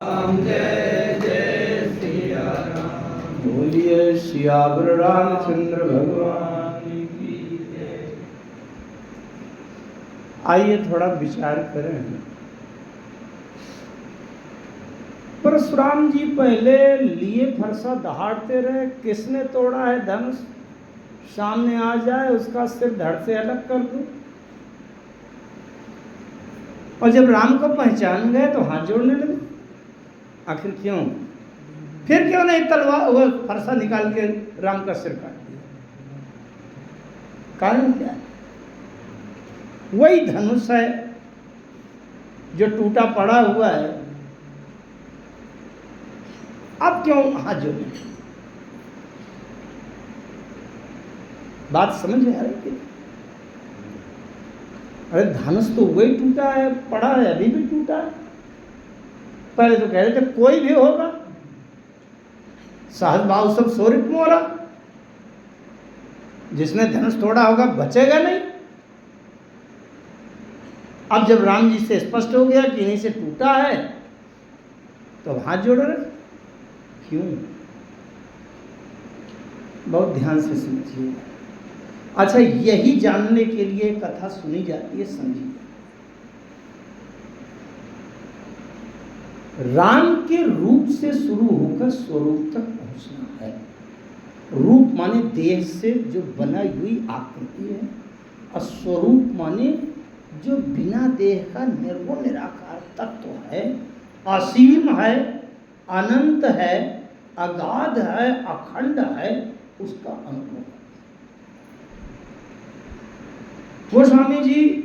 राम जय जय सिया राम। बोलिए सियावर रामचंद्र भगवान की जय। आइए थोड़ा विचार करें। परशुराम जी पहले लिए फरसा दहाड़ते रहे, किसने तोड़ा है धनुष, सामने आ जाए उसका सिर धड़ से अलग कर दो। और जब राम को पहचान गए तो हाथ जोड़ने लगे। आखिर क्यों? फिर क्यों नहीं तलवार वो फरसा निकाल के राम का सिर काट दिया? कारण क्या है? वही धनुष है जो टूटा पड़ा हुआ है, अब क्यों हाथ जोड़े? बात समझ में आ रही है? अरे धनुष तो वही टूटा है, पड़ा है, अभी भी टूटा है। पहले तो कह रहे थे कोई भी होगा, सहज भाव सब सोरित मोरा, जिसने धनुष तोड़ा होगा बचेगा नहीं। अब जब राम जी से स्पष्ट हो गया कि इन्हीं से टूटा है तो हाथ जोड़ रहे। क्यों? बहुत ध्यान से समझिए। अच्छा, यही जानने के लिए कथा सुनी जाती है, समझिए। राम के रूप से शुरू होकर स्वरूप तक पहुंचना है। रूप माने देह से जो बनाई हुई आकृति है, और स्वरूप माने जो बिना देह का निर्गुण निराकार तत्व है, असीम है, अनंत है, अगाध है, अखंड है, उसका अनुभव। गोस्वामी जी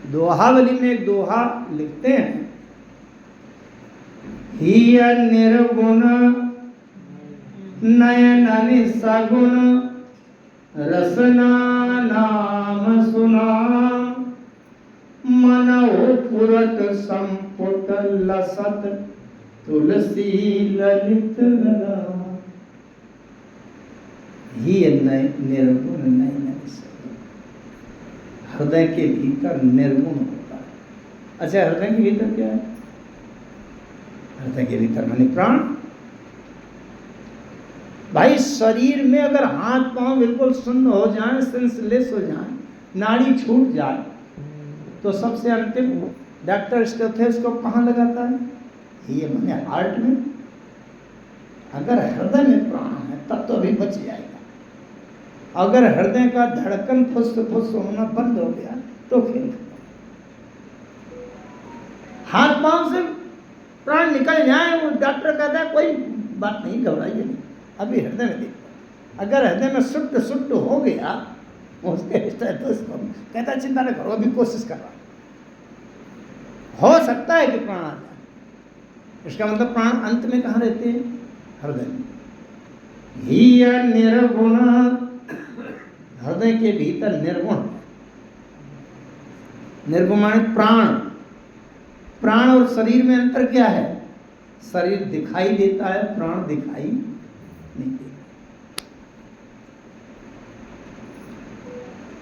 दोहावली में एक दोहा लिखते हैं, ही निर्गुण नयन सगुण रसना नाम सुनाम, मनों पुरत संपुट लसत तुलसी ललित ललाम। ही निर्गुण नयन सगुण, हृदय के भीतर निर्गुण होता है। अच्छा, हृदय के भीतर क्या है? हृदय के भीतर माने प्राण। भाई शरीर में अगर हाथ पांव बिल्कुल शून्य हो जाए, सेंसलेस हो जाए, नाड़ी छूट जाए, तो सबसे अंतिम डॉक्टर स्टेथोस्कोप कहाँ लगाता है? ये माने हार्ट में। अगर हृदय में प्राण है तब तो अभी बच जाएगा। अगर हृदय का धड़कन फुस फुस होना बंद हो गया तो फिर हाथ पांव से प्राण निकल जाए, वो डॉक्टर कहता है कोई बात नहीं, घबराइए नहीं, अभी हृदय में देखो। अगर हृदय में सुट्ट सुट्ट हो गया, उसके स्टेथोस्कोप कहता है चिंता न करो, अभी कोशिश कर रहा हो सकता है कि प्राण आ जाए। इसका मतलब प्राण अंत में कहाँ रहते हैं? हृदय में। ही निर्गुण, हृदय के भीतर निर्गुण। निर्गुण माने प्राण। प्राण और शरीर में अंतर क्या है? शरीर दिखाई देता है, प्राण दिखाई नहीं देता।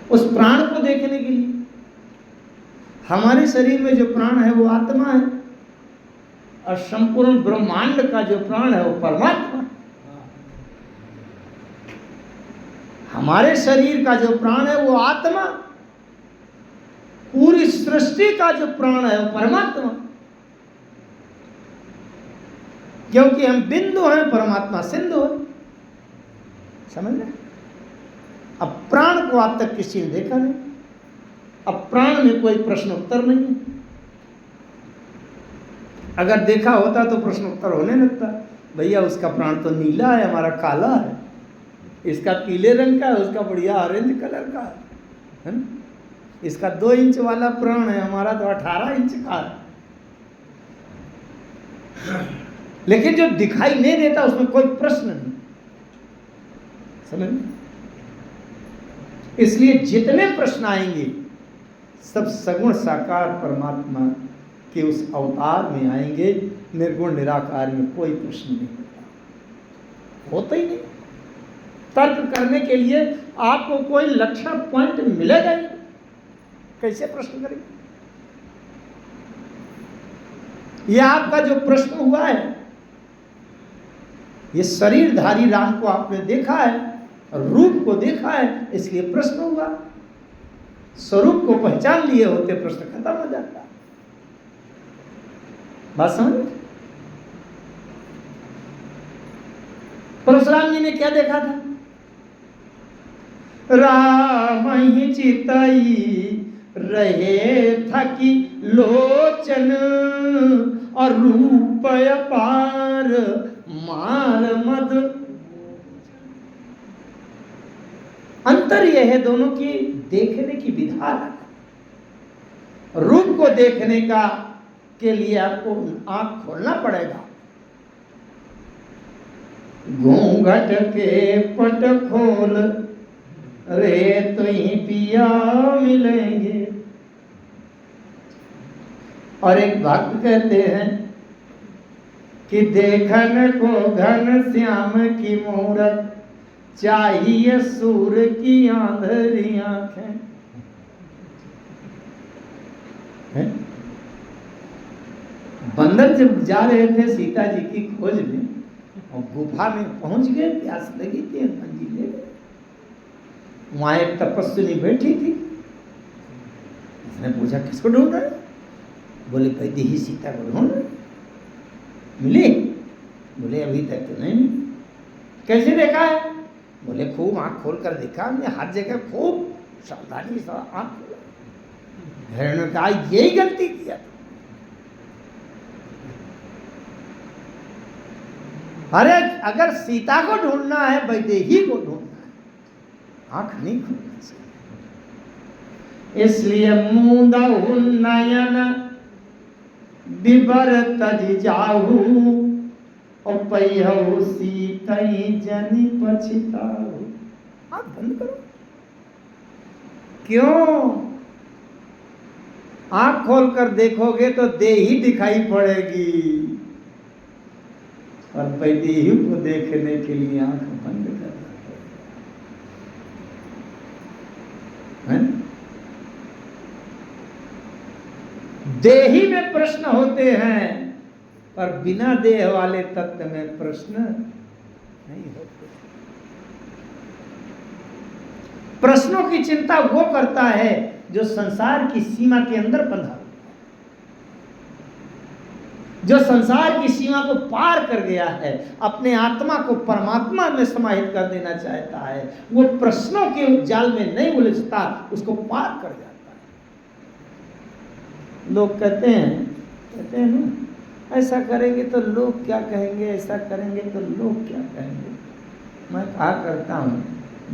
उस प्राण को देखने के लिए हमारे शरीर में जो प्राण है वो आत्मा है, और संपूर्ण ब्रह्मांड का जो प्राण है वो परमात्मा। हमारे शरीर का जो प्राण है वो आत्मा, पूरी सृष्टि का जो प्राण है वो परमात्मा। क्योंकि हम बिंदु हैं, परमात्मा सिंधु है। समझ रहे? अब प्राण को आज तक किसी ने देखा नहीं, अब प्राण में कोई प्रश्न उत्तर नहीं है। अगर देखा होता तो प्रश्न उत्तर होने लगता, भैया उसका प्राण तो नीला है, हमारा काला है, इसका पीले रंग का है, उसका बढ़िया ऑरेंज कलर का है ना? इसका 2 इंच वाला प्राण है, हमारा तो 18 इंच का है। लेकिन जो दिखाई नहीं देता उसमें कोई प्रश्न नहीं। समझ? इसलिए जितने प्रश्न आएंगे सब सगुण साकार परमात्मा के उस अवतार में आएंगे। निर्गुण निराकार में कोई प्रश्न नहीं होता ही नहीं। तर्क करने के लिए आपको कोई लक्षण पॉइंट मिलेगा ही, कैसे प्रश्न करेंगे? यह आपका जो प्रश्न हुआ है, ये शरीरधारी राम को आपने देखा है, रूप को देखा है, इसलिए प्रश्न हुआ। स्वरूप को पहचान लिए होते प्रश्न खत्म हो जाता। बात समझ? परशुराम जी ने क्या देखा था? राम ही चितई रहे था कि लोचन और रूप अपार मार मद। अंतर यह है दोनों की देखने की विधा। रूप को देखने का के लिए आपको आंख खोलना पड़ेगा। घूंघट के पट खोल रे तो ही पिया मिलेंगे। और एक भक्त कहते हैं कि देखन को घन श्याम की मूरत चाहिए सूर की आंधरी आंखें। बंदर जब जा रहे थे सीता जी की खोज में और गुफा में पहुंच गए, प्यास लगी थी, मंजी ले गए। वहां एक तपस्विनी बैठी थी। उसने पूछा किसको ढूंढ रहे? बोले वैदेही सीता को ढूंढ रहे। मिली? बोले अभी तक तो नहीं मिली। कैसे देखा है? बोले खूब आंख खोल कर देखा हमने, हर जगह खूब सावधानी से आंख खोला। हिरण ने कहा यही गलती किया। अरे अगर सीता को ढूंढना है, वैदेही को ढूंढना है, आंख नहीं खोलना चाहिए। इसलिए मूंदा नयन बिबर तज जाहू और पहियऊ सीतई जनी पछताऊ। आंख बंद करो। क्यों? आंख खोलकर देखोगे तो देही दिखाई पड़ेगी, और वैदेही को देखने के लिए आंख बंद करना पड़ेगा। देही में प्रश्न होते हैं, पर बिना देह वाले तत्व में प्रश्न नहीं होते। प्रश्नों की चिंता वो करता है जो संसार की सीमा के अंदर बंधा, जो संसार की सीमा को पार कर गया है, अपने आत्मा को परमात्मा में समाहित कर देना चाहता है। वो प्रश्नों के जाल में नहीं उलझता, उसको पार कर जाता है। लोग कहते हैं ना, ऐसा करेंगे तो लोग क्या कहेंगे, ऐसा करेंगे तो लोग क्या कहेंगे। मैं कहा करता हूँ,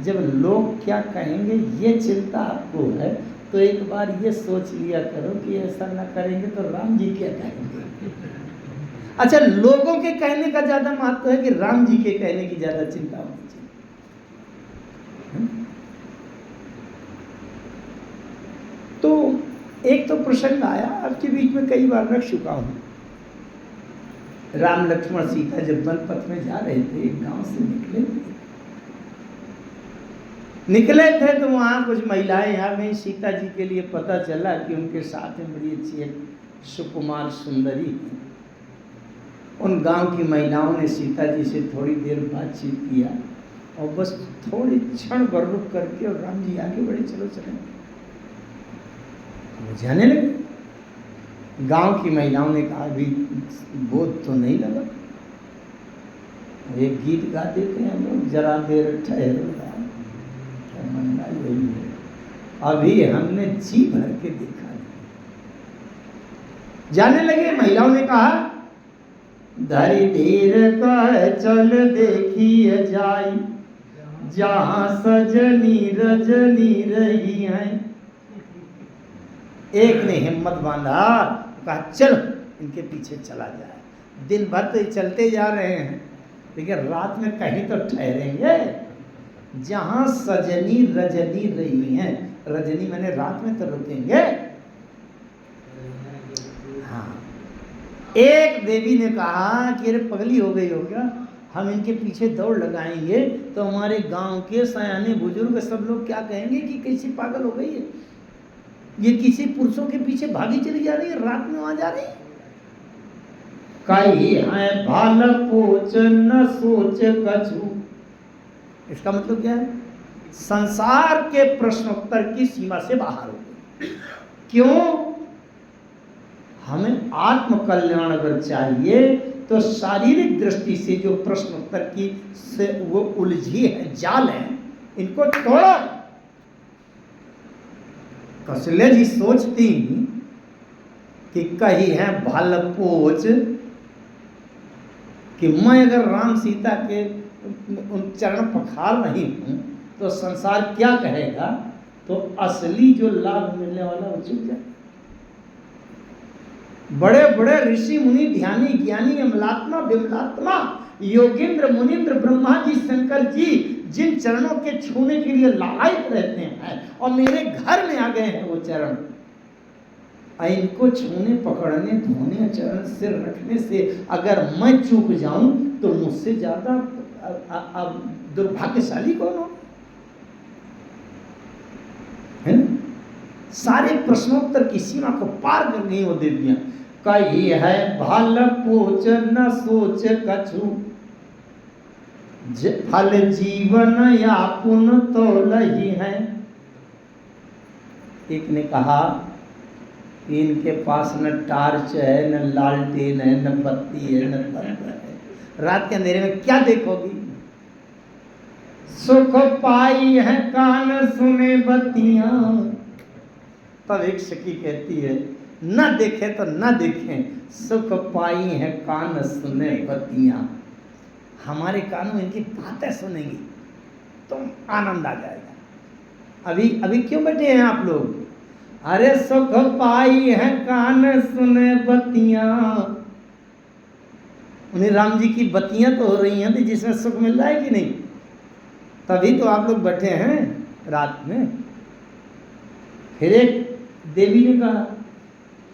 जब लोग क्या कहेंगे ये चिंता आपको है, तो एक बार ये सोच लिया करो कि ऐसा ना करेंगे तो राम जी क्या कहेंगे। अच्छा, लोगों के कहने का ज्यादा महत्व है कि राम जी के कहने की ज्यादा चिंता होनी चाहिए। तो एक तो प्रसंग आया, आपके बीच में कई बार रख चुका हूं। राम लक्ष्मण सीता जब वन पथ में जा रहे थे, एक गांव से निकले थे तो वहां कुछ महिलाएं आ गई। सीता जी के लिए पता चला कि उनके साथ में बड़ी अच्छी एक सुकुमार सुंदरी थी। उन गांव की महिलाओं ने सीता जी से थोड़ी देर बातचीत किया और बस थोड़ी क्षण भर रुक करके और राम जी आगे बढ़े, चलो चले। वो जाने लगे। गांव की महिलाओं ने कहा अभी बोध तो नहीं लगा, एक गीत गा देते हैं लोग, जरा देर ठहरो यही है, अभी हमने जी भर के देखा नहीं। जाने लगे। महिलाओं ने कहा धरी धीर का चल देखिए जाई, जहां सजनी रजनी रही है। एक ने हिम्मत बांधा, कहा चलो इनके पीछे चला जाए। दिन भर तो चलते जा रहे हैं, लेकिन रात में कहीं तो ठहरेंगे जहां सजनी रजनी रही हैं। रजनी मैंने रात में तो रुकेंगे। हाँ, एक देवी ने कहा कि अरे पगली हो गई हो क्या, हम इनके पीछे दौड़ लगाएंगे तो हमारे गांव के सयाने बुजुर्ग सब लोग क्या कहेंगे कि कैसी पागल हो गई है, ये किसी पुरुषों के पीछे भागी चली जा रही है, रात में वहां जा रही है। कही है भाल पोच न सोच कछु। इसका मतलब क्या है? संसार के प्रश्नोत्तर की सीमा से बाहर हो गए। क्यों? हमें आत्म कल्याण अगर चाहिए तो शारीरिक दृष्टि से जो प्रश्नोत्तर की से वो उलझी है, जाल है, इनको तोड़ो। कौशल्या जी सोचती कि कही है भाल पोच, कि मैं अगर राम सीता के उन चरण पखार रही हूं तो संसार क्या कहेगा, तो असली जो लाभ मिलने वाला वो चूक जाए। बड़े बड़े ऋषि मुनि ध्यानी ज्ञानी अमलात्मा विमलात्मा योगेंद्र मुनिंद्र ब्रह्मा जी शंकर जी जिन चरणों के छूने के लिए लालायित रहते हैं और मेरे घर में आ गए हैं वो चरण, इनको छूने पकड़ने धोने चरण से रखने से अगर मैं चूक जाऊं तो मुझसे ज्यादा अब दुर्भाग्यशाली कौन हो, है ना? सारे प्रश्नोत्तर की सीमा को पार कर गई वो देवियां। कही है भाल पोच न सोच कछु, फल जीवन या पुन तो लही है। एक ने कहा कि इनके पास न टार्च है, न लालटेन है, न बत्ती है, न बल्ब है, रात के अंधेरे में क्या देखोगी? सुख पाई है कान सुने बत्तियां। तब एक सखी कहती है न देखे तो न देखें, सुख पाई है कान सुने बत्तियां। हमारे कानों में इनकी बातें सुनेंगी तो आनंद आ जाएगा। अभी अभी क्यों बैठे हैं आप लोग? अरे सुख पाई है कान सुने बत्तियां। उन्हें राम जी की बत्तियां तो हो रही हैं जिसमें सुख मिल रहा है कि नहीं? तभी तो आप लोग बैठे हैं रात में। फिर एक देवी ने कहा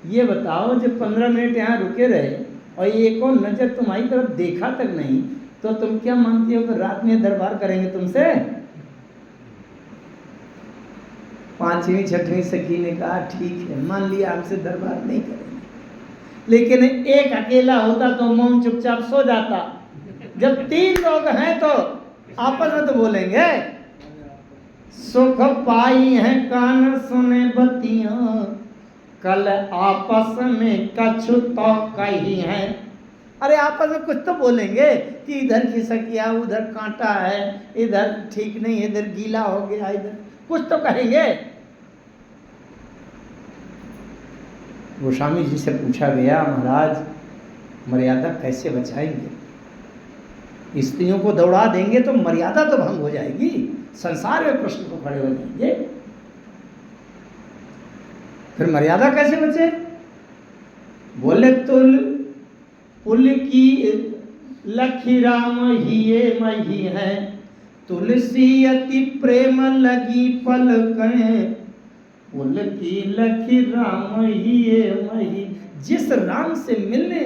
ये बताओ जब 15 मिनट यहाँ रुके रहे और एक और नजर तुम्हारी तरफ देखा तक नहीं, तो तुम क्या मानती हो कि रात में दरबार करेंगे तुमसे? 5वीं 6वीं सखी ने कहा ठीक है, मान लिया हमसे दरबार नहीं करेंगे, लेकिन एक अकेला होता तो मौन चुपचाप सो जाता। जब 3 लोग हैं तो आपस में तो बोलेंगे। सुख पाई है कान सुने बत्तियां, कल आपस में कछु तो कही है। अरे आपस में कुछ तो बोलेंगे कि इधर खिसक गया, उधर कांटा है, इधर ठीक नहीं, इधर गीला हो गया, इधर कुछ तो कहेंगे। गोस्वामी जी से पूछा गया महाराज मर्यादा कैसे बचाएंगे? स्त्रियों को दौड़ा देंगे तो मर्यादा तो भंग हो जाएगी, संसार में प्रश्न तो खड़े हो जाएंगे। फिर मर्यादा कैसे बचे? बोले तुल पुल की लखी राम हिये मही है, तुलसी अति प्रेम लगी पलकें, पुल की लखी राम हिये मही। जिस राम से मिलने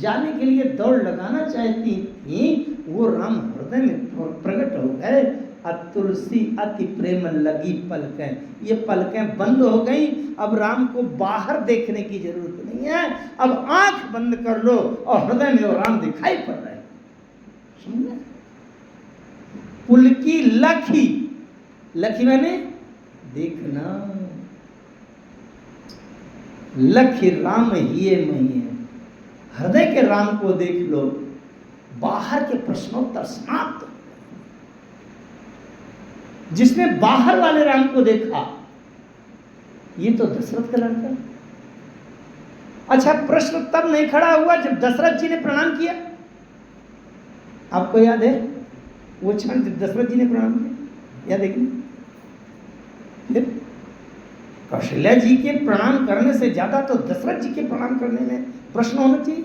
जाने के लिए दौड़ लगाना चाहती थी वो राम हृदय में प्रकट हो गए। तुलसी अति प्रेम लगी पलकें, ये पलकें बंद हो गई। अब राम को बाहर देखने की जरूरत नहीं है, अब आंख बंद कर लो और हृदय में वो राम दिखाई पड़ रहे हैं। समझे? पुल की लखी, लखी मैंने देखना, लखी राम हिये मही है। हृदय के राम को देख लो, बाहर के प्रश्नोत्तर समाप्त। जिसने बाहर वाले राम को देखा, ये तो दशरथ का लड़का। अच्छा, प्रश्न तब नहीं खड़ा हुआ जब दशरथ जी ने प्रणाम किया। आपको याद है वो क्षण जब दशरथ जी ने प्रणाम किया? याद है कि नहीं? फिर कौशल्या जी के प्रणाम करने से ज्यादा तो दशरथ जी के प्रणाम करने में प्रश्न होना चाहिए।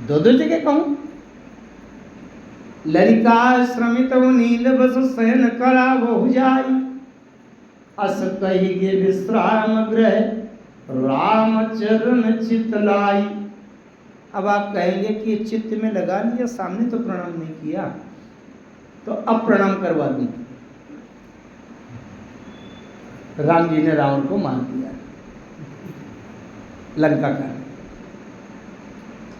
दो जगह कहूं, ललिता श्रमित नील बस शयन करा बहु जाई, अस कही गे विश्राम गृह राम चरण चितलाई। अब आप कहेंगे कि चित्त में लगा लिया, सामने तो प्रणाम नहीं किया, तो अब प्रणाम करवा दूं। राम जी ने रावण को मार दिया। लंका का।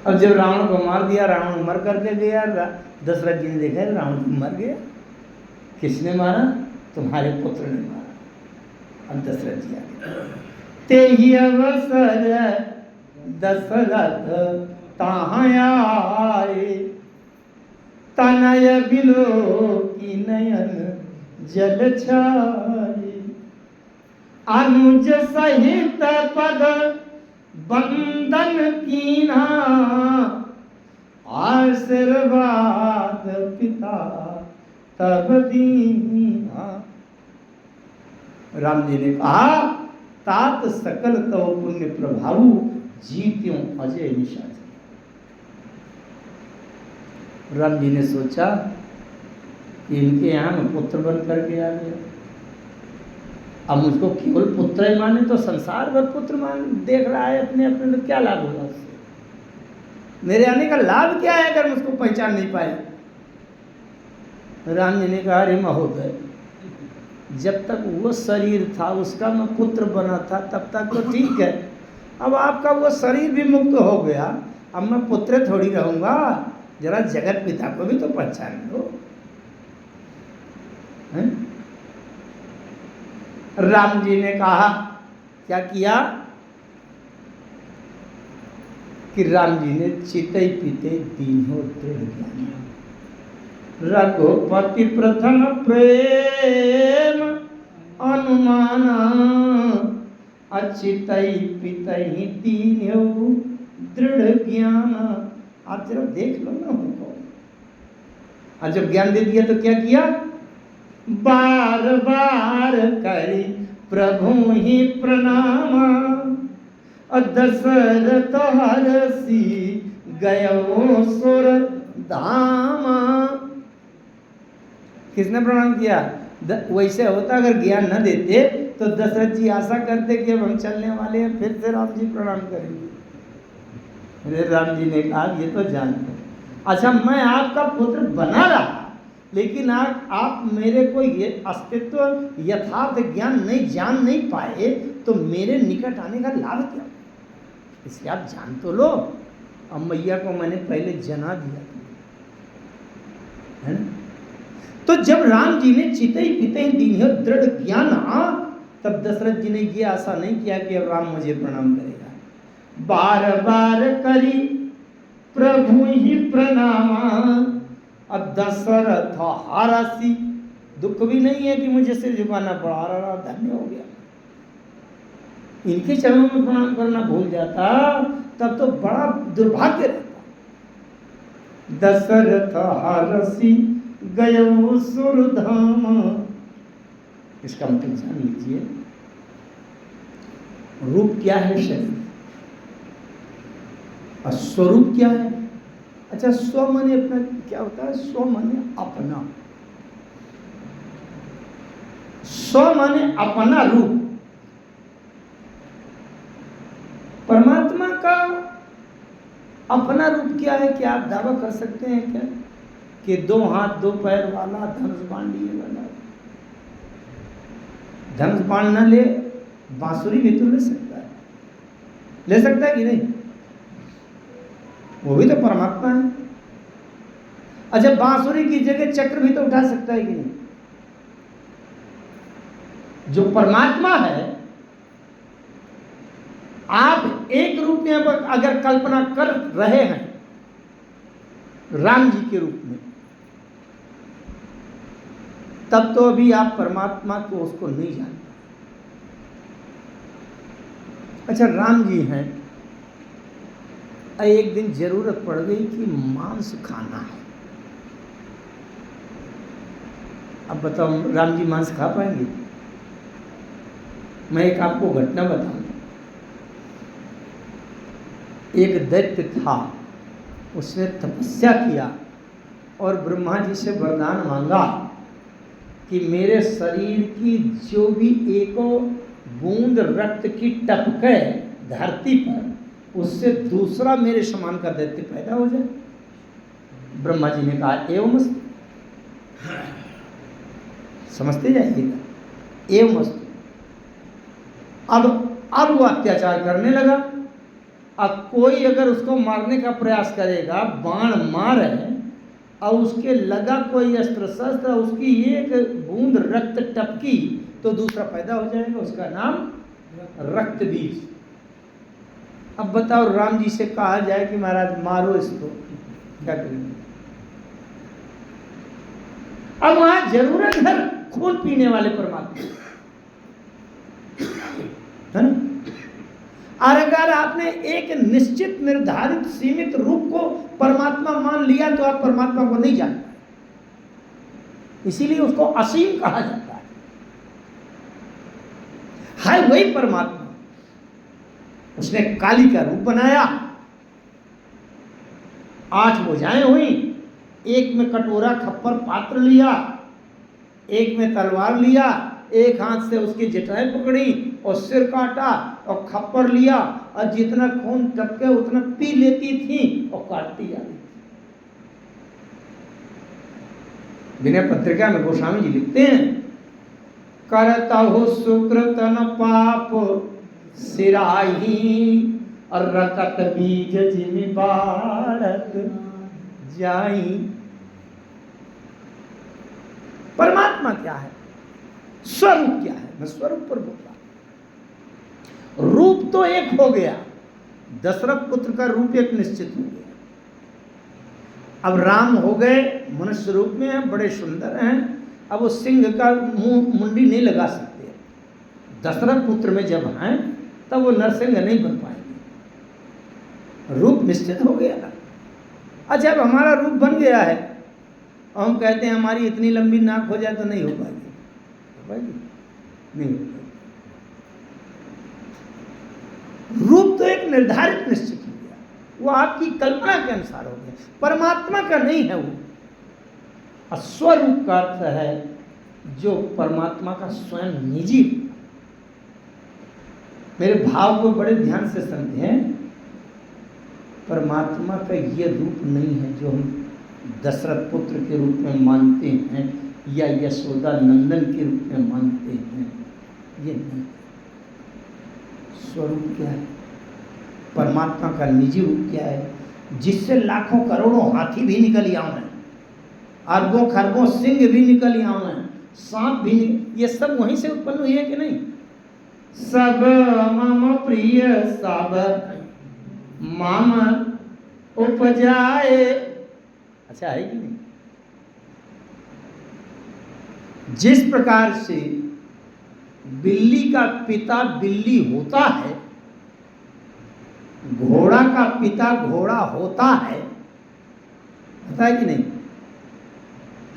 अब जब रावण को मार दिया, रावण मर करके गया, दशरथ जी ने देखा रावण तो मर गया। किसने मारा? तुम्हारे पुत्र ने मारा। अब दशरथ जी आगे, ते ही अवसर दशरथ ताहाँ आए, तनय बिलो की नयन जल छाए, अनुज सहित पद बंदन कीना, आशीर्वाद पिता तब दीना। राम जी ने कहा, तात सकल तव पुण्य प्रभाऊ, जीत्यों अजय निशाचर। राम जी ने सोचा कि इनके यहाँ में पुत्र बन करके आ गया, अब मुझको केवल पुत्र ही माने तो संसार भर पुत्र मान देख रहा है अपने अपने, तो क्या लाभ होगा उससे? मेरे आने का लाभ क्या है अगर मुझको पहचान नहीं पाए? राम जी ने कहा, अरे महोदय, जब तक वो शरीर था उसका मैं पुत्र बना था तब तक तो ठीक है, अब आपका वो शरीर भी मुक्त हो गया, अब मैं पुत्र थोड़ी रहूंगा, जरा जगत पिता को भी तो पहचान लो। राम जी ने कहा, क्या किया कि राम जी ने चितई पीते दीन्हो दृढ़ ज्ञान, रघुपति प्रथम प्रेम अनुमाना, अचितई पितई दीन्हो दृढ़ ज्ञान। आप जरा देख लो ना उनको। और जब ज्ञान दे दिया तो क्या किया? बार बार करी प्रभु ही प्रणाम, दशरथ हरसी गयो सुर धाम। किसने प्रणाम किया? वैसे होता अगर ज्ञान न देते तो दशरथ जी आशा करते कि अब हम चलने वाले हैं, फिर से राम जी प्रणाम करेंगे। अरे राम जी ने कहा, ये तो जानते, अच्छा मैं आपका पुत्र बना रहा, लेकिन आप मेरे को ये अस्तित्व यथार्थ ज्ञान नहीं जान नहीं पाए, तो मेरे निकट आने का लाभ क्या? इसलिए आप जान तो लो। अब मैया को मैंने पहले जना दिया है ना। तो जब राम जी ने चितई पितई दीन्हो दृढ़ ज्ञान, तब दशरथ जी ने ये आशा नहीं किया कि अब राम मुझे प्रणाम करेगा। बार बार करी प्रभु ही प्रणाम, अब दशरथ हरसी, दुख भी नहीं है कि मुझे सिर झुकाना पड़ा, रहा धन्य हो गया। इनके चरणों में प्रणाम करना भूल जाता तब तो बड़ा दुर्भाग्य रहता। दशरथ हरसी गयो सुरधाम, इसका मतलब जान लीजिए, रूप क्या है शरीर और स्वरूप क्या है? अच्छा, स्व माने अपना क्या होता है? स्व माने अपना, स्व माने अपना रूप। परमात्मा का अपना रूप क्या है? क्या आप दावा कर सकते हैं क्या कि 2 हाथ 2 पैर वाला, धनुष बाण लिए वाला? धनुष बाण न ले, बांसुरी भी तो ले सकता है, ले सकता है कि नहीं? वो भी तो परमात्मा है। अच्छा, बांसुरी की जगह चक्र भी तो उठा सकता है कि नहीं? जो परमात्मा है, आप एक रूप में अगर कल्पना कर रहे हैं राम जी के रूप में, तब तो अभी आप परमात्मा को उसको नहीं जानते। अच्छा, राम जी हैं, एक दिन जरूरत पड़ गई कि मांस खाना है। अब बताओ, राम जी मांस खा पाएंगे? मैं एक आपको घटना बताऊं। एक दैत्य था, उसने तपस्या किया और ब्रह्मा जी से वरदान मांगा कि मेरे शरीर की जो भी एको बूंद रक्त की टपके धरती पर, उससे दूसरा मेरे समान का दैत्य पैदा हो जाए। ब्रह्मा जी ने कहा, एवं समझते जाइएगा, एवं। अब वो अत्याचार करने लगा अब कोई अगर उसको मारने का प्रयास करेगा, बाण मारे और उसके लगा कोई अस्त्र शस्त्र, उसकी एक बूंद रक्त टपकी तो दूसरा पैदा हो जाएगा, उसका नाम रक्त बीज। अब बताओ, राम जी से कहा जाए कि महाराज मारो इसको, क्या करेंगे? अब वहां जरूरत है खून पीने वाले परमात्मा, है ना? और अगर आपने एक निश्चित निर्धारित सीमित रूप को परमात्मा मान लिया तो आप परमात्मा को नहीं जान पाए, इसीलिए उसको असीम कहा जाता है वही परमात्मा। उसने काली का रूप बनाया, 8 भुजाएं हुई, एक में कटोरा खप्पर पात्र लिया, एक में तलवार लिया, एक हाथ से उसकी जटाएं पकड़ी और सिर काटा और खप्पर लिया और जितना खून टपके उतना पी लेती थी और काटती जा रही थी। विनय पत्रिका में गोस्वामी जी लिखते हैं, करता हो सुकृतन पाप सिराही और रकत बीज जिमि बाढ़त जाई। परमात्मा क्या है, स्वरूप क्या है? मैं स्वरूप पर बोल रहा हूं। रूप तो एक हो गया, दशरथ पुत्र का रूप एक निश्चित हो गया। अब राम हो गए मनुष्य रूप में हैं, बड़े सुंदर हैं। अब वो सिंह का मुंडी नहीं लगा सकते। दशरथ पुत्र में जब हैं तब वो नरसिंह नहीं बन पाएंगे, रूप निश्चित हो गया ना। अच्छा, अब हमारा रूप बन गया है और हम कहते हैं हमारी इतनी लंबी नाक हो जाए तो नहीं हो पाएगी, हो पाएगी? नहीं हो पाएगी। रूप तो एक निर्धारित निश्चित हो गया, वो आपकी कल्पना के अनुसार हो गया, परमात्मा का नहीं है वो। स्वरूप का अर्थ है जो परमात्मा का स्वयं निजी। मेरे भाव को बड़े ध्यान से समझें, परमात्मा का ये रूप नहीं है जो हम दशरथ पुत्र के रूप में मानते हैं या यशोदा नंदन के रूप में मानते हैं, ये नहीं। स्वरूप क्या है? परमात्मा का निजी रूप क्या है, जिससे लाखों करोड़ों हाथी भी निकल आए, अरबों खरबों सिंह भी निकल आए, सांप भी ये सब वहीं से उत्पन्न हुई है कि नहीं? सब मम प्रिय सब मम उपजाए। अच्छा है कि नहीं? जिस प्रकार से बिल्ली का पिता बिल्ली होता है, घोड़ा का पिता घोड़ा होता है, होता है कि नहीं?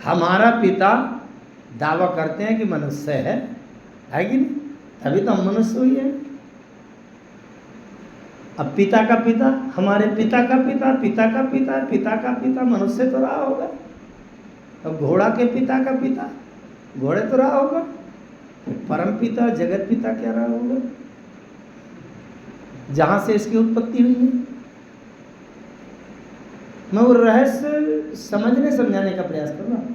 हमारा पिता दावा करते हैं कि मनुष्य है कि नहीं? तभी तो हम मनुष्य हुए हैं। अब पिता का पिता, हमारे पिता का पिता, पिता का पिता, पिता का पिता मनुष्य तो रहा होगा। अब घोड़ा के पिता का पिता घोड़े तो रहा होगा। परम पिता जगत पिता क्या रहा होगा, जहां से इसकी उत्पत्ति हुई है। मैं वो रहस्य समझने समझाने का प्रयास कर रहा हूं।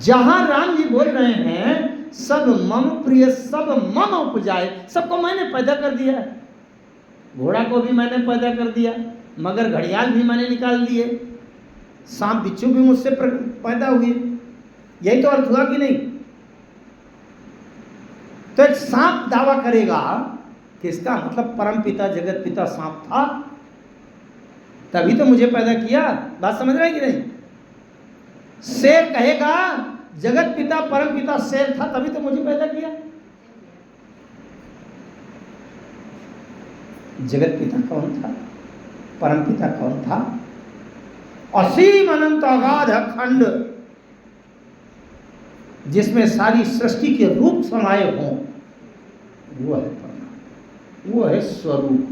जहां राम जी बोल रहे हैं सब मम प्रिय सब मम उपजाए, सबको मैंने पैदा कर दिया है। घोड़ा को भी मैंने पैदा कर दिया, मगर घड़ियाल भी मैंने निकाल दिए, सांप बिच्छू भी मुझसे पैदा हुए। यही तो अर्थ हुआ कि नहीं? तो एक सांप दावा करेगा कि इसका मतलब परम पिता जगत पिता सांप था, तभी तो मुझे पैदा किया। बात समझ रहे हैं कि नहीं? शेर कहेगा जगत पिता परम पिता शेर था, तभी तो मुझे पैदा किया। जगत पिता कौन था? परम पिता कौन था? असीम अनंत अगाध अखंड, जिसमें सारी सृष्टि के रूप समाये हों, वो है परमात्मा, वो है स्वरूप।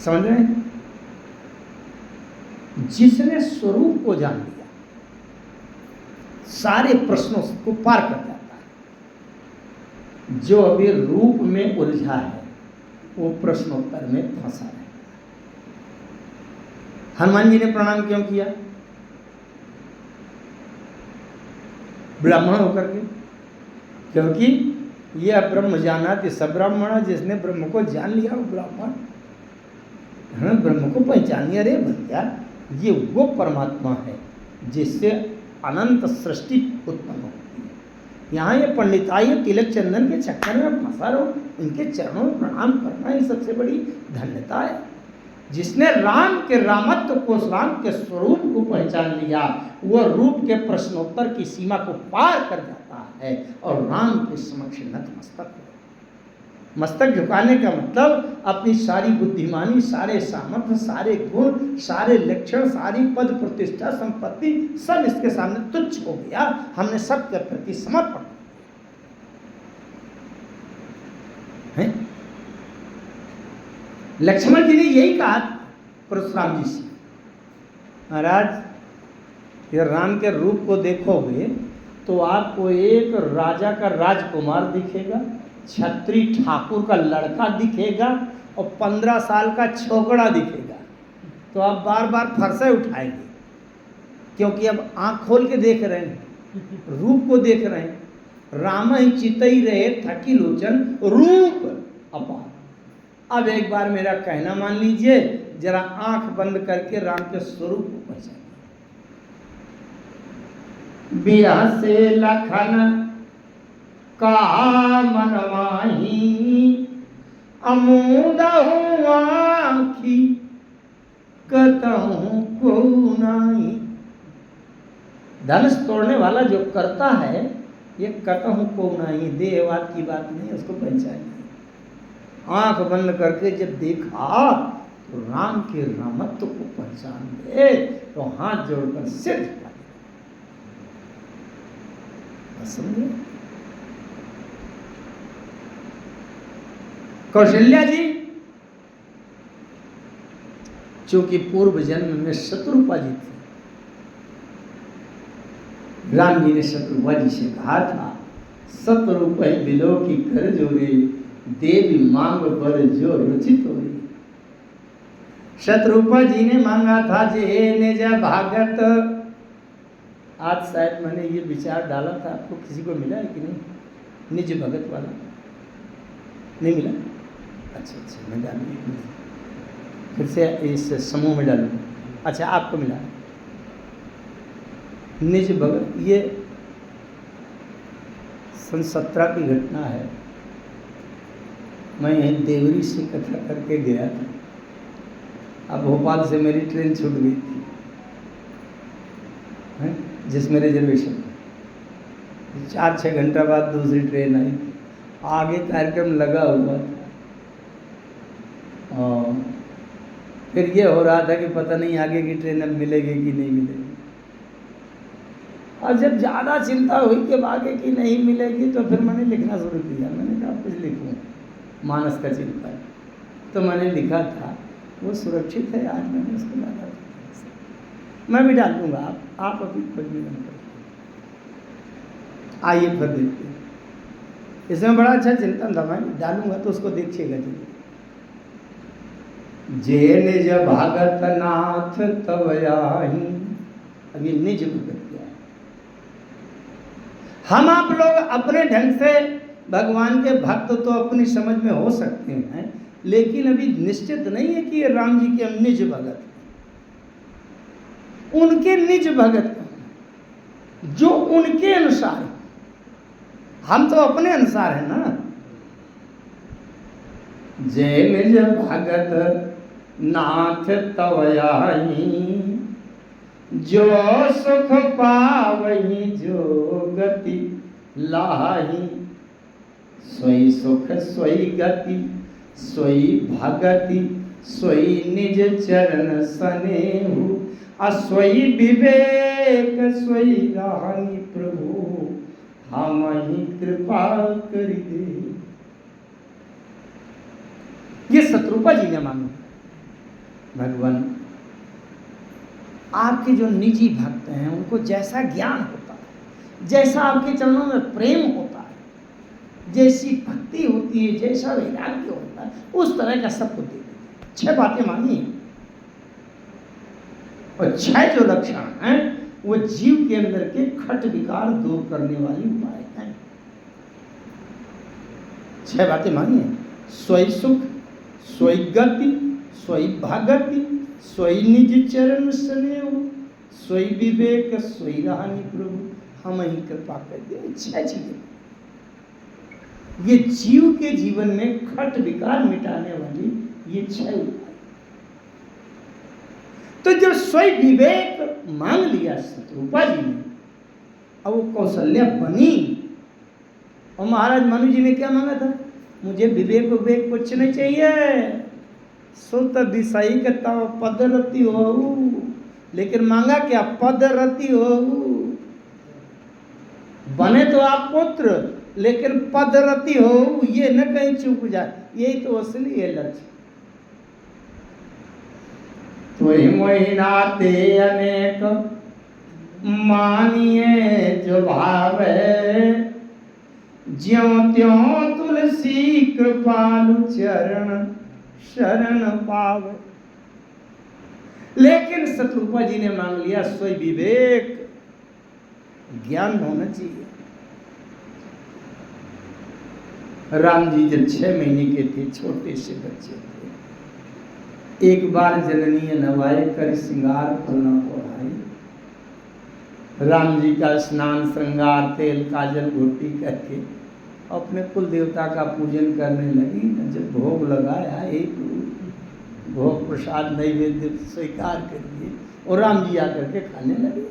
समझ रहे हैं? जिसने स्वरूप को जान लिया सारे प्रश्नों को पार कर जाता है। जो अभी रूप में उलझा है वो प्रश्नोत्तर में फंसा है। हनुमान जी ने प्रणाम क्यों किया? ब्राह्मण होकर के, क्योंकि ये ब्रह्म जानाति स ब्राह्मण, जिसने ब्रह्म को जान लिया वो ब्राह्मण। हाँ, ब्रह्म को पहचान लिया, अरे भैया ये वो परमात्मा है जिससे अनंत सृष्टि उत्पन्न होती है। यहाँ ये पंडिताई तिलक चंदन के चक्कर में फंसा रहो, इनके चरणों में प्रणाम करना ही सबसे बड़ी धन्यता है। जिसने राम के रामत्व को, राम के स्वरूप को पहचान लिया, वह रूप के प्रश्नोत्तर की सीमा को पार कर जाता है और राम के समक्ष नतमस्तक हो। मस्तक झुकाने का मतलब अपनी सारी बुद्धिमानी, सारे सामर्थ्य, सारे गुण, सारे लक्षण, सारी पद प्रतिष्ठा संपत्ति सब इसके सामने तुच्छ हो गया। हमने सबके प्रति समर्पण है। लक्ष्मण जी ने यही कहा परशुराम जी से, महाराज ये राम के रूप को देखोगे तो आपको एक राजा का राजकुमार दिखेगा, छत्री ठाकुर का लड़का दिखेगा और 15 साल का छोकरा दिखेगा। तो आप बार बार फरसे उठाएंगे, क्योंकि अब आंख खोल के देख रहे हैं, रूप को देख रहे हैं। राम ही चितई रहे थकी लोचन रूप अपार। अब एक बार मेरा कहना मान लीजिए, जरा आंख बंद करके राम के स्वरूप को पहचानिए। बिया से लखन का मन माही, अमूदहु आँखी कतहु को नाही। धनुष तोड़ने वाला जो करता है, ये कतहु को नाही, देहवाद की बात नहीं, उसको पहचानिए। आंख बंद करके जब देखा तो राम के रामत्व को पहचान गए, तो हाथ जोड़कर सिर झुका दिया। समझे? कौशल्या जी चूंकि पूर्व जन्म में शत्रुपा जी थे, राम जी ने शत्रुपा जी से कहा था, शत्रुपा बिलो की कर जोरे, देवी मांग पर जो रुचित हो। शत्रुपा जी ने मांगा था जे निज भागत। आज शायद मैंने ये विचार डाला था, आपको किसी को मिला है कि नहीं? निज भगत वाला नहीं मिला? अच्छा अच्छा, मैं डालूंगा, फिर से इस समूह में डालूंगा। अच्छा, आपको मिला निज भगत? ये सन 17 की घटना है। मैं यहीं देवरी से कथा करके गया था। अब भोपाल से मेरी ट्रेन छूट गई थी, जिसमें रिजर्वेशन 4-6 घंटा बाद दूसरी ट्रेन आई। आगे कार्यक्रम लगा हुआ था और फिर ये हो रहा था कि पता नहीं आगे की ट्रेन अब मिलेगी कि नहीं मिलेगी। और जब ज़्यादा चिंता हुई कि आगे की नहीं मिलेगी, तो फिर मैंने लिखना शुरू किया। मैंने कहा कुछ लिखूँ, मानस का चिंता। तो मैंने लिखा था वो सुरक्षित है। आज मैंने उसको डाला, मैं भी डाल दूंगा। आप अभी खोज भी नहीं करें। आइए फिर देखते हैं, इसमें बड़ा अच्छा चिंतन था। मैं डालूंगा तो उसको देखिएगा जी। जे निज भागत नाथ तब आही। अब ये निज भगत क्या है? हम आप लोग अपने ढंग से भगवान के भक्त तो अपनी समझ में हो सकते हैं, लेकिन अभी निश्चित नहीं है कि ये राम जी के हम निज भगत हैं। उनके निज भगत जो उनके अनुसार है, हम तो अपने अनुसार है ना। जय निज भगत नाथ तव आही, जो सुख पावही जो गति लाही। सोई सुख सोई गति सोई भगति, सोई निज चरण सनेहु। असोई विवेक सोई रानी प्रभु, हम ही कृपा कर दे। ये शत्रुपा जी ने मांगा। भगवान आपके जो निजी भक्त हैं उनको जैसा ज्ञान होता है, जैसा आपके चरणों में प्रेम होता है, जैसी भक्ति होती है, जैसा वैराग्य होता है, उस तरह का सब कुछ दे दीजिए। 6 बातें मांगी हैं और 6 जो लक्षण हैं वो जीव के अंदर के खट विकार दूर करने वाली उपाय हैं। 6 बातें मांगी हैं। सोई सुख, सोई गति, सोई भगति, सोई निज चरण स्नेह, सोई विवेक, सोई रानी प्रभु हम ही कृपा कर दे। 6 चीजें ये जीव के जीवन में खट विकार मिटाने वाली ये 6 उपाय। तो जो सोई विवेक मांग लिया शत्रुपा जी ने, अब वो कौशल्या बनी। और महाराज मनु जी ने क्या मांगा था? मुझे विवेक विवेक कुछ नहीं चाहिए, सुत विषयी के तव पदरति हो। लेकिन मांगा क्या? पदरति हो। बने तो आप पुत्र, लेकिन पदरति हो ये न कहीं चूक जाए, यही तो असली है लक्ष्य। तो मोहि नाते अनेक मानिए जो भावे, ज्यों त्यों तुलसी कृपालु चरण शरण पावे। लेकिन शत्रुपा जी ने मांग लिया सोई विवेक, ज्ञान होना चाहिए। राम जी जब 6 महीने के थे, छोटे से बच्चे थे, एक बार जननी नवाए कर श्रृंगार फलना पढ़ाई। राम जी का स्नान श्रृंगार तेल काजल घोटी करके अपने कुल देवता का पूजन करने लगी। जब भोग लगाया, एक भोग प्रसाद नैवेद्य स्वीकार करिए, और राम जी आकर के खाने लगे।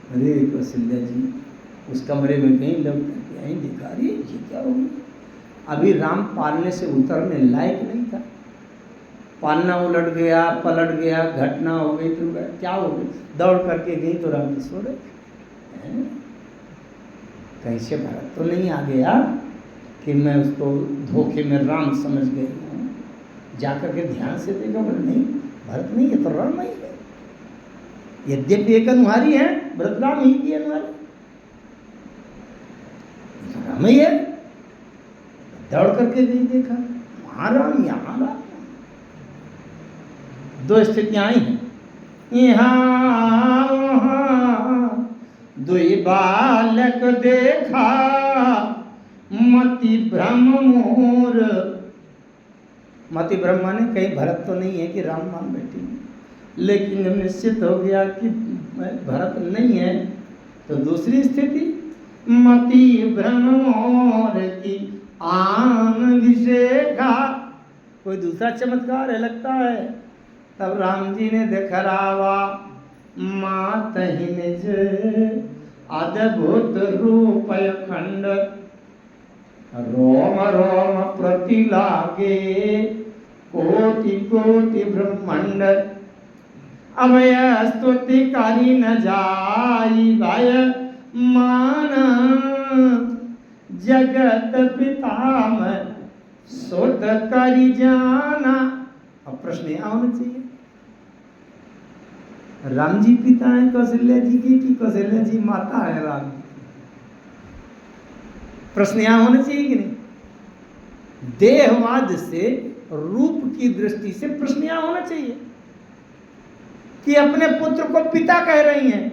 अरे कौशल्या जी उस कमरे में कहीं लग करके आई, दिखा रही ये क्या हो गया? अभी राम पालने से उतरने लायक नहीं था, पालना उलट गया, पलट गया, घटना हो गई, तो क्या हो गई? दौड़ करके गई तो राम सो रहे। कहीं से भरत तो नहीं आ गया कि मैं उसको धोखे में राम समझ गई हूँ? जाकर के ध्यान से देखा, बोले नहीं भरत नहीं, ये तो राम ही है। यद्यपि एक अनुहारी है, भरत राम ही की अनुहारी, राम ही है। दौड़ करके गई, देखा वहाँ राम, यहाँ राम। 2 स्थितियां आई हैं, यहाँ वहाँ दुई बालक देखा, मति भ्रम मोर। मति भ्रम माने कहीं भरत तो नहीं है कि राम मान बैठी, लेकिन जब निश्चित हो गया कि भरत नहीं है, तो दूसरी स्थिति मति भ्रम मोर की आन विषेखा। कोई दूसरा चमत्कार है लगता है। तब राम जी ने दिखरावा मात ही निज अद्भुत रूप खंड, रोम रोम प्रति लागे कोटि कोटि ब्रह्मांड। अभय स्तुतिकारी न जाई भय मान, जगत पितामह सुत करि जाना। अब प्रश्न यह होना चाहिए, राम जी पिता है कौशल्या जी की कि कौशल्या जी माता है राम? प्रश्न यह होना चाहिए कि नहीं? देहवाद से, रूप की दृष्टि से प्रश्न यह होना चाहिए कि अपने पुत्र को पिता कह रही हैं,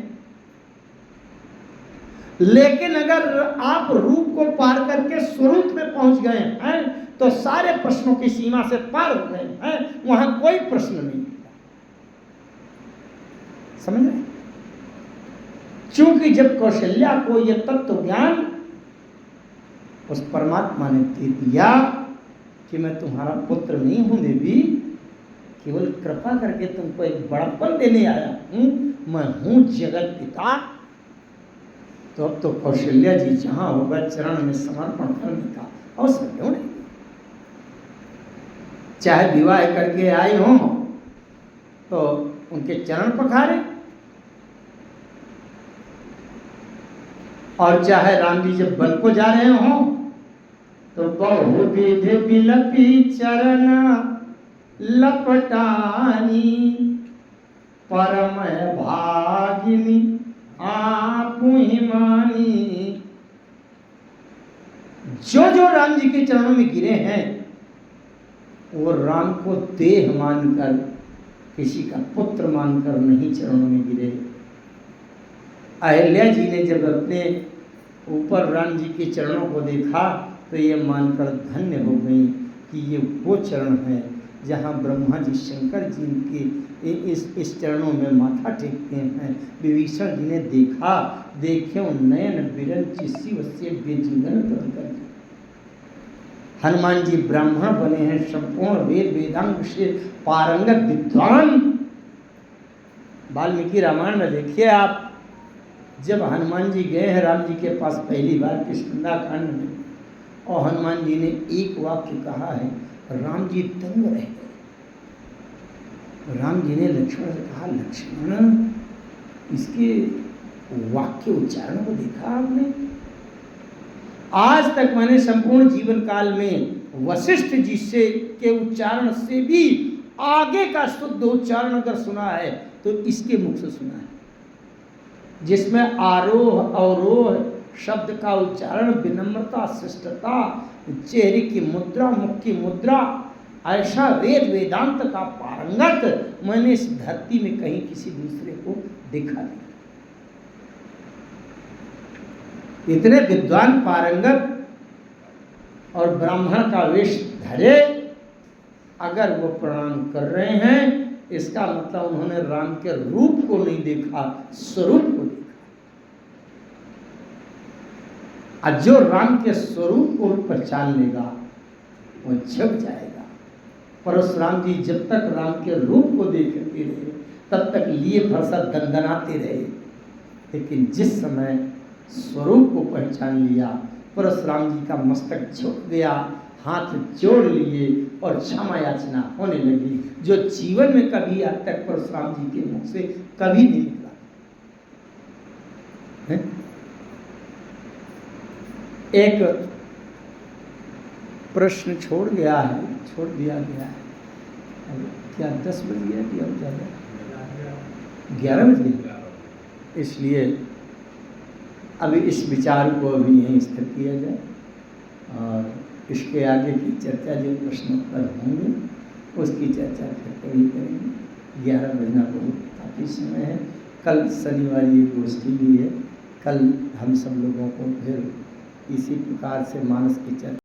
लेकिन अगर आप रूप को पार करके स्वरूप में पहुंच गए हैं तो सारे प्रश्नों की सीमा से पार हो गए हैं, वहां कोई प्रश्न नहीं। समझ रहे? चूंकि जब कौशल्या को यह तत्व ज्ञान उस परमात्मा ने दे दिया कि मैं तुम्हारा पुत्र नहीं हूं देवी, केवल कृपा करके तुमको एक बड़प्पन देने आया हूं, मैं हूं जगत पिता। तो अब तो कौशल्या जी जहां होगा चरण में समर्पण करने का अवसर क्यों नहीं? चाहे विवाह करके आई हो तो उनके चरण पखारे, और चाहे राम जी जब वन को जा रहे हो तो बहुविध बिलपी चरण लपटानी, परम भागिनी आप ही मानी। जो जो राम जी के चरणों में गिरे हैं वो राम को देह मानकर, किसी का पुत्र मानकर नहीं चरणों में गिरे। अहिल्या जी ने जब अपने ऊपर राम जी के चरणों को देखा तो ये मानकर धन्य हो गई कि ये वो चरण है जहाँ ब्रह्मा जी शंकर जी के इस चरणों में माथा टेकते हैं। विभीषण जी ने देखा, देखे नयन बिरंचि शिव से बेजीवन कर। हनुमान जी ब्राह्मण बने हैं, संपूर्ण वेद वेदांग से पारंगत विद्वान। वाल्मीकि रामायण में देखिए आप, जब हनुमान जी गए हैं राम जी के पास पहली बार किष्किंधा कांड में, और हनुमान जी ने एक वाक्य कहा है, राम जी दंग रह गए। राम जी ने लक्ष्मण से कहा, लक्ष्मण इसके वाक्य उच्चारण को देखा आपने? आज तक मैंने संपूर्ण जीवन काल में वशिष्ठ जी से के उच्चारण से भी आगे का शुद्ध उच्चारण अगर सुना है तो इसके मुख से सुना है, जिसमें आरोह अवरोह शब्द का उच्चारण, विनम्रता, शिष्टता, चेहरे की मुद्रा, मुख की मुद्रा, ऐसा वेद वेदांत का पारंगत मैंने इस धरती में कहीं किसी दूसरे को देखा नहीं। इतने विद्वान पारंगत और ब्राह्मण का वेश धरे अगर वो प्रणाम कर रहे हैं, इसका मतलब उन्होंने राम के रूप को नहीं देखा, स्वरूप को देखा। और जो राम के स्वरूप को पहचान लेगा वो झुक जाएगा। परशुराम जी जब तक राम के रूप को देखते रहे तब तक लिए भरसा दंदनाते रहे, लेकिन जिस समय स्वरूप को पहचान लिया, परशुराम जी का मस्तक झुक गया, हाथ जोड़ लिए और क्षमा याचना होने लगी, जो जीवन में कभी आज तक परशुराम जी के मुख से कभी नहीं निकला है? एक प्रश्न छोड़ दिया गया है। अब क्या 10 बज गया कि अब ज़्यादा 11 बज गया? इसलिए अभी इस विचार को अभी यहीं स्थिर किया जाए, और इसके आगे की चर्चा जो प्रश्नोत्तर होंगे उसकी चर्चा फिर कभी करेंगे। 11 बजना बहुत काफ़ी समय है। कल शनिवार ये गोष्ठी भी है, कल हम सब लोगों को फिर इसी प्रकार से मानस की चर्चा